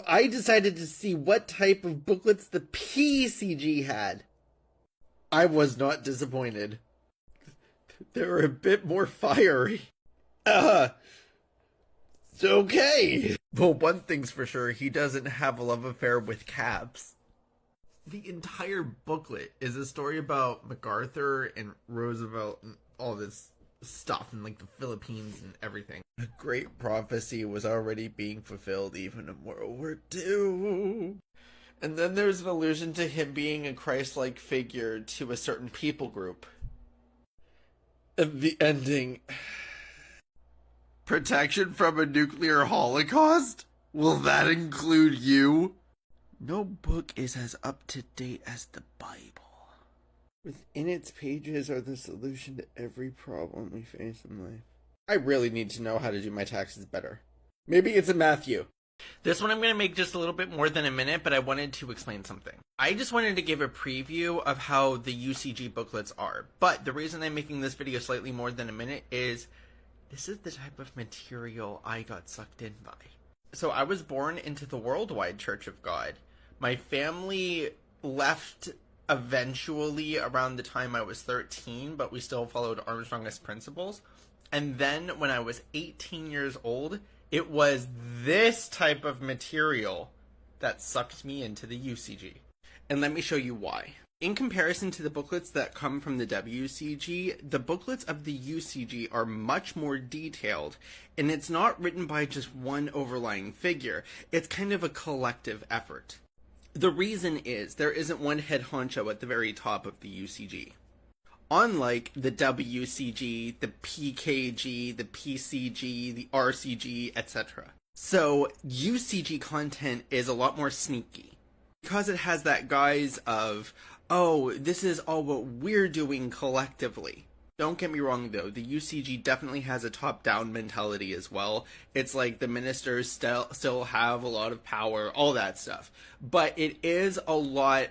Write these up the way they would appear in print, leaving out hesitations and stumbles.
I decided to see what type of booklets the PCG had. I was not disappointed. They were a bit more fiery. It's okay. Well, one thing's for sure, he doesn't have a love affair with cabs. The entire booklet is a story about MacArthur and Roosevelt and all this stuff in like the Philippines and everything. A great prophecy was already being fulfilled even in World War II. And then there's an allusion to him being a Christ-like figure to a certain people group. And the ending... Protection from a nuclear holocaust? Will that include you? No book is as up-to-date as the Bible. Within its pages are the solution to every problem we face in life. I really need to know how to do my taxes better. Maybe it's a Matthew. This one I'm going to make just a little bit more than a minute, but I wanted to explain something. I just wanted to give a preview of how the UCG booklets are, but the reason I'm making this video slightly more than a minute is this is the type of material I got sucked in by. So I was born into the Worldwide Church of God. My family left eventually around the time I was 13, but we still followed Armstrong's principles. And then when I was 18 years old, it was this type of material that sucked me into the UCG. And let me show you why. In comparison to the booklets that come from the WCG, the booklets of the UCG are much more detailed, and it's not written by just one overlying figure. It's kind of a collective effort. The reason is there isn't one head honcho at the very top of the UCG. Unlike the WCG, the PKG, the PCG, the RCG, etc. So UCG content is a lot more sneaky. Because it has that guise of, oh, this is all what we're doing collectively. Don't get me wrong though, the UCG definitely has a top-down mentality as well. It's like the ministers still have a lot of power, all that stuff. But it is a lot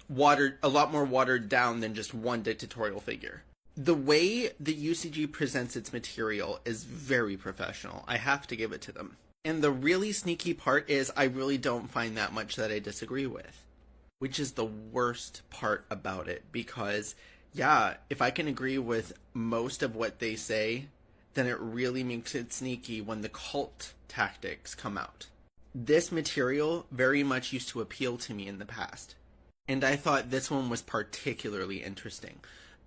more watered down than just one dictatorial figure. The way the UCG presents its material is very professional. I have to give it to them. And the really sneaky part is I really don't find that much that I disagree with, which is the worst part about it, because yeah, if I can agree with most of what they say, then it really makes it sneaky when the cult tactics come out. This material very much used to appeal to me in the past, and I thought this one was particularly interesting.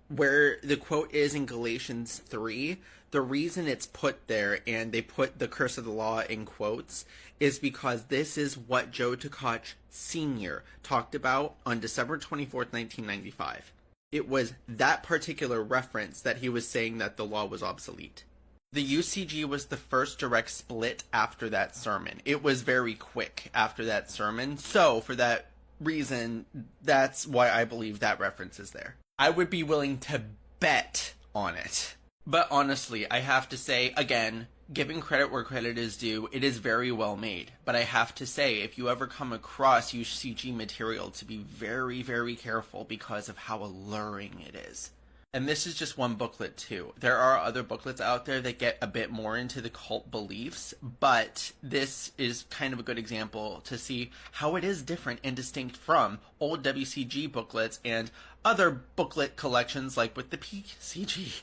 Where the quote is in Galatians 3, the reason it's put there, and they put the curse of the law in quotes, is because this is what Joe Tkach Sr. talked about on December 24th, 1995. It was that particular reference that he was saying that the law was obsolete. The UCG was the first direct split after that sermon. It was very quick after that sermon, so for that reason, that's why I believe that reference is there. I would be willing to bet on it. But honestly, I have to say, again, giving credit where credit is due, it is very well made. But I have to say, if you ever come across UCG material, to be very, very careful because of how alluring it is. And this is just one booklet too. There are other booklets out there that get a bit more into the cult beliefs, but this is kind of a good example to see how it is different and distinct from old WCG booklets and other booklet collections like with the PCG.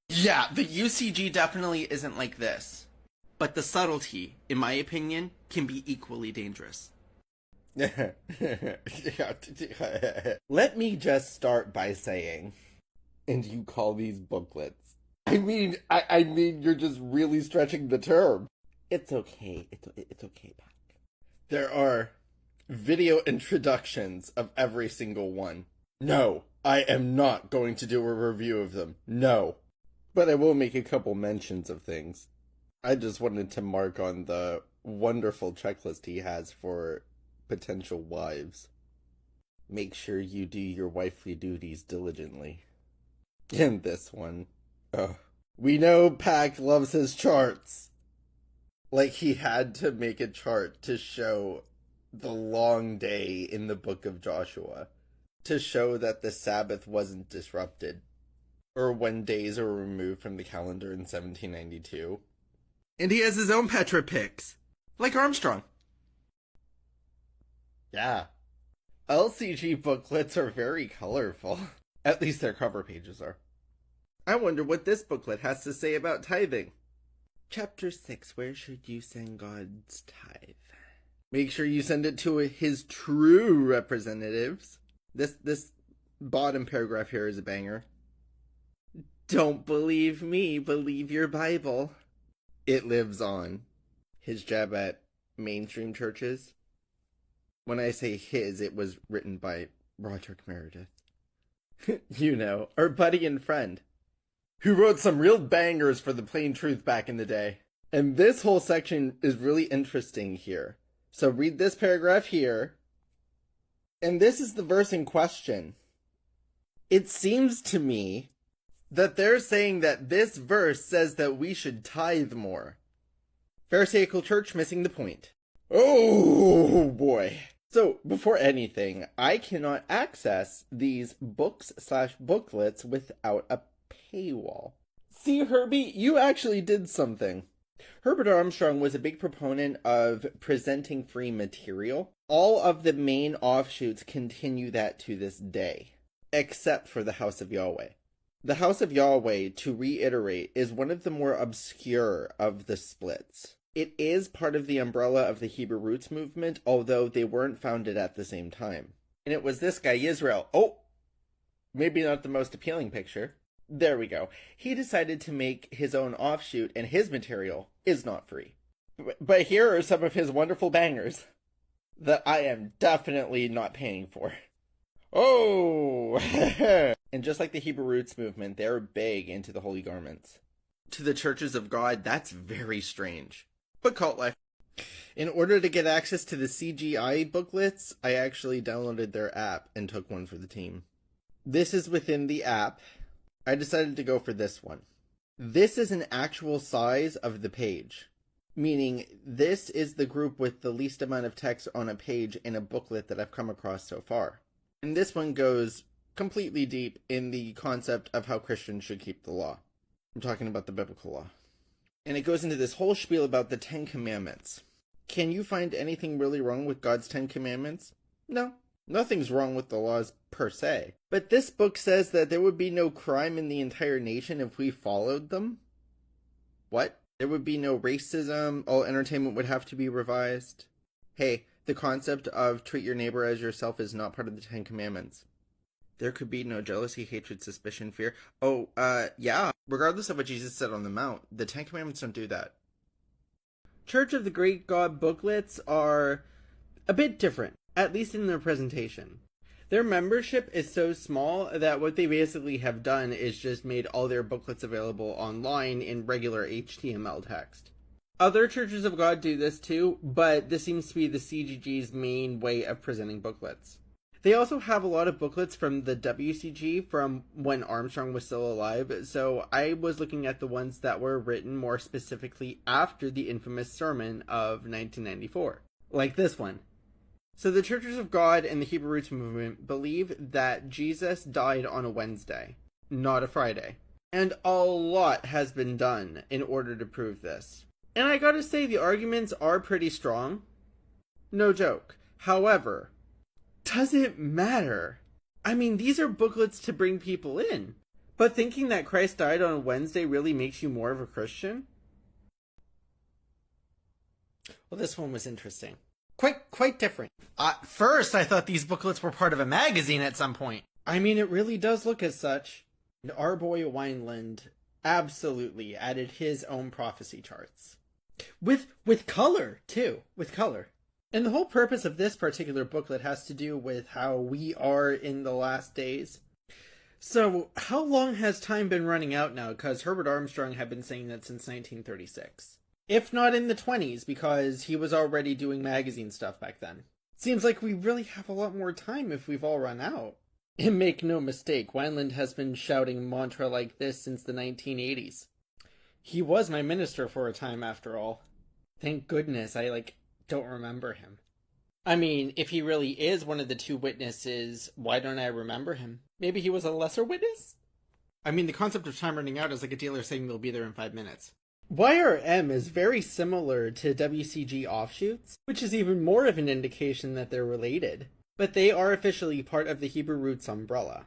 Yeah, the UCG definitely isn't like this, but the subtlety, in my opinion, can be equally dangerous. Let me just start by saying, and you call these booklets? I mean, you're just really stretching the term. It's okay. It's okay, Pat. There are video introductions of every single one. No, I am not going to do a review of them. No. But I will make a couple mentions of things. I just wanted to mark on the wonderful checklist he has for potential wives. Make sure you do your wifely duties diligently. And this one. We know Pac loves his charts. Like he had to make a chart to show the long day in the book of Joshua. To show that the Sabbath wasn't disrupted. Or when days were removed from the calendar in 1792. And he has his own Petra picks. Like Armstrong. Yeah. LCG booklets are very colorful. At least their cover pages are. I wonder what this booklet has to say about tithing. Chapter 6, Where Should You Send God's Tithe? Make sure you send it to his true representatives. This bottom paragraph here is a banger. Don't believe me, believe your Bible. It lives on. His jab at mainstream churches. When I say his, it was written by Roderick Meredith. You know, our buddy and friend, who wrote some real bangers for the plain truth back in the day. And this whole section is really interesting here. So read this paragraph here. And this is the verse in question. It seems to me that they're saying that this verse says that we should tithe more. Pharisaical church missing the point. Oh boy. So, before anything, I cannot access these books/booklets without a paywall. See, Herbie, you actually did something. Herbert Armstrong was a big proponent of presenting free material. All of the main offshoots continue that to this day, except for the House of Yahweh. The House of Yahweh, to reiterate, is one of the more obscure of the splits. It is part of the umbrella of the Hebrew Roots movement, although they weren't founded at the same time. And it was this guy, Israel. Oh, maybe not the most appealing picture. There we go. He decided to make his own offshoot, and his material is not free. But here are some of his wonderful bangers that I am definitely not paying for. Oh! And just like the Hebrew Roots movement, they're big into the holy garments. To the churches of God, that's very strange. But cult life. In order to get access to the CGI booklets, I actually downloaded their app and took one for the team. This is within the app. I decided to go for this one. This is an actual size of the page, meaning this is the group with the least amount of text on a page in a booklet that I've come across so far. And this one goes completely deep in the concept of how Christians should keep the law. I'm talking about the biblical law. And it goes into this whole spiel about the 10 Commandments. Can you find anything really wrong with God's 10 Commandments? No. Nothing's wrong with the laws per se. But this book says that there would be no crime in the entire nation if we followed them? What? There would be no racism, all entertainment would have to be revised? Hey, the concept of treat your neighbor as yourself is not part of the 10 Commandments. There could be no jealousy, hatred, suspicion, fear. Oh, yeah. Regardless of what Jesus said on the Mount, the 10 Commandments don't do that. Church of the Great God booklets are a bit different, at least in their presentation. Their membership is so small that what they basically have done is just made all their booklets available online in regular HTML text. Other churches of God do this too, but this seems to be the CGG's main way of presenting booklets. They also have a lot of booklets from the WCG from when Armstrong was still alive, so I was looking at the ones that were written more specifically after the infamous sermon of 1994, like this one. So the Churches of God and the Hebrew Roots movement believe that Jesus died on a Wednesday, not a Friday. And a lot has been done in order to prove this. And I gotta say, the arguments are pretty strong. No joke. However, does it matter? I mean, these are booklets to bring people in. But thinking that Christ died on a Wednesday really makes you more of a Christian? Well, this one was interesting. Quite different. At first, I thought these booklets were part of a magazine at some point. I mean, it really does look as such. And our boy Wineland absolutely added his own prophecy charts. With color, too. With color. And the whole purpose of this particular booklet has to do with how we are in the last days. So, how long has time been running out now? Because Herbert Armstrong had been saying that since 1936. If not in the 20s, because he was already doing magazine stuff back then. Seems like we really have a lot more time if we've all run out. And make no mistake, Wineland has been shouting mantra like this since the 1980s. He was my minister for a time, after all. Thank goodness I, don't remember him. I mean, if he really is one of the two witnesses, why don't I remember him? Maybe he was a lesser witness? I mean, the concept of time running out is like a dealer saying they'll be there in 5 minutes. YRM is very similar to WCG Offshoots, which is even more of an indication that they're related. But they are officially part of the Hebrew Roots umbrella,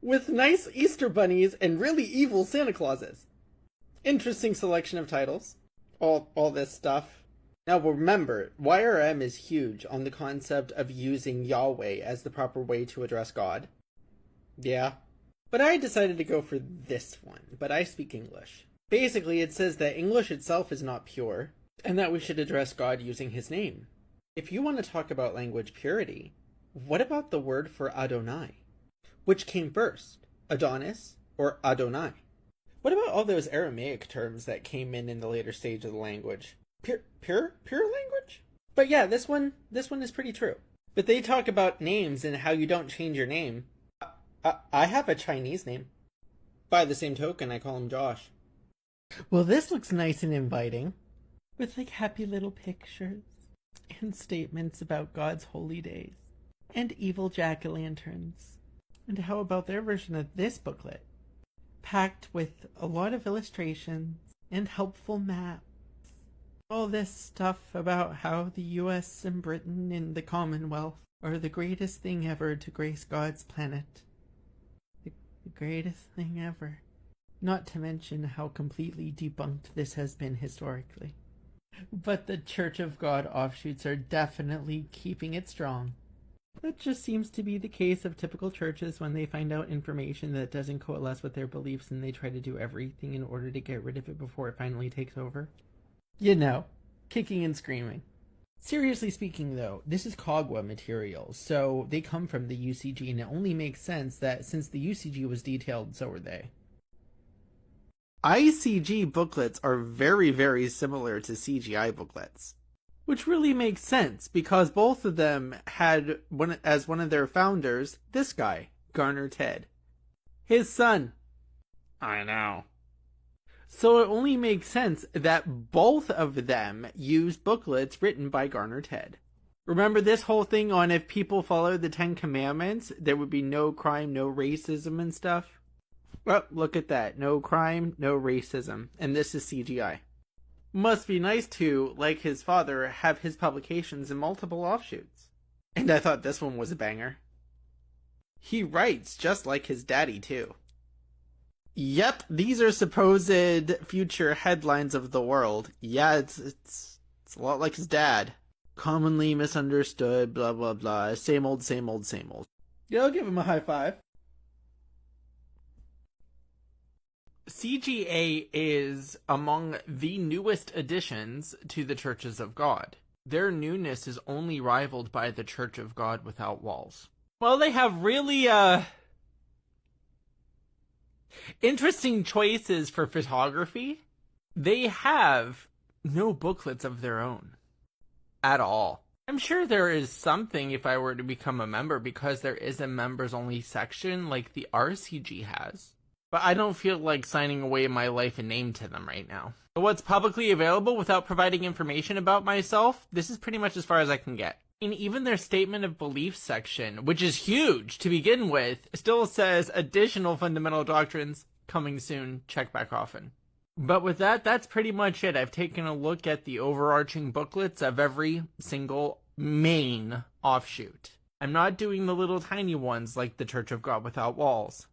with nice Easter bunnies and really evil Santa Clauses. Interesting selection of titles. All this stuff. Now remember, YRM is huge on the concept of using Yahweh as the proper way to address God. Yeah. But I decided to go for this one, but I speak English. Basically, it says that English itself is not pure, and that we should address God using his name. If you want to talk about language purity, what about the word for Adonai? Which came first, Adonis or Adonai? What about all those Aramaic terms that came in the later stage of the language? Pure language? But yeah, this one is pretty true. But they talk about names and how you don't change your name. I have a Chinese name. By the same token, I call him Josh. Well, this looks nice and inviting, with like happy little pictures and statements about God's holy days and evil jack-o'-lanterns. And how about their version of this booklet? Packed with a lot of illustrations and helpful maps. All this stuff about how the US and Britain and the Commonwealth are the greatest thing ever to grace God's planet. The greatest thing ever. Not to mention how completely debunked this has been historically. But the Church of God offshoots are definitely keeping it strong. That just seems to be the case of typical churches when they find out information that doesn't coalesce with their beliefs and they try to do everything in order to get rid of it before it finally takes over. You know, kicking and screaming. Seriously speaking though, this is COGWA material, so they come from the UCG, and it only makes sense that since the UCG was detailed, so were they. ICG booklets are very, very similar to CGI booklets. Which really makes sense, because both of them had, as one of their founders, this guy, Garner Ted. His son. I know. So it only makes sense that both of them used booklets written by Garner Ted. Remember this whole thing on if people followed the 10 Commandments, there would be no crime, no racism and stuff? Well, look at that. No crime, no racism. And this is CGI. Must be nice to, like his father, have his publications in multiple offshoots. And I thought this one was a banger. He writes just like his daddy, too. Yep, these are supposed future headlines of the world. Yeah, it's a lot like his dad. Commonly misunderstood, blah blah blah. Same old, same old, same old. Yeah, I'll give him a high five. CGA is among the newest additions to the Churches of God. Their newness is only rivaled by the Church of God Without Walls. Well, they have really, interesting choices for photography. They have no booklets of their own. At all. I'm sure there is something if I were to become a member, because there is a members-only section like the RCG has. But I don't feel like signing away my life and name to them right now. So what's publicly available without providing information about myself, this is pretty much as far as I can get. And even their statement of belief section, which is huge to begin with, still says additional fundamental doctrines coming soon, check back often. But with that, that's pretty much it. I've taken a look at the overarching booklets of every single main offshoot. I'm not doing the little tiny ones like the Church of God Without Walls.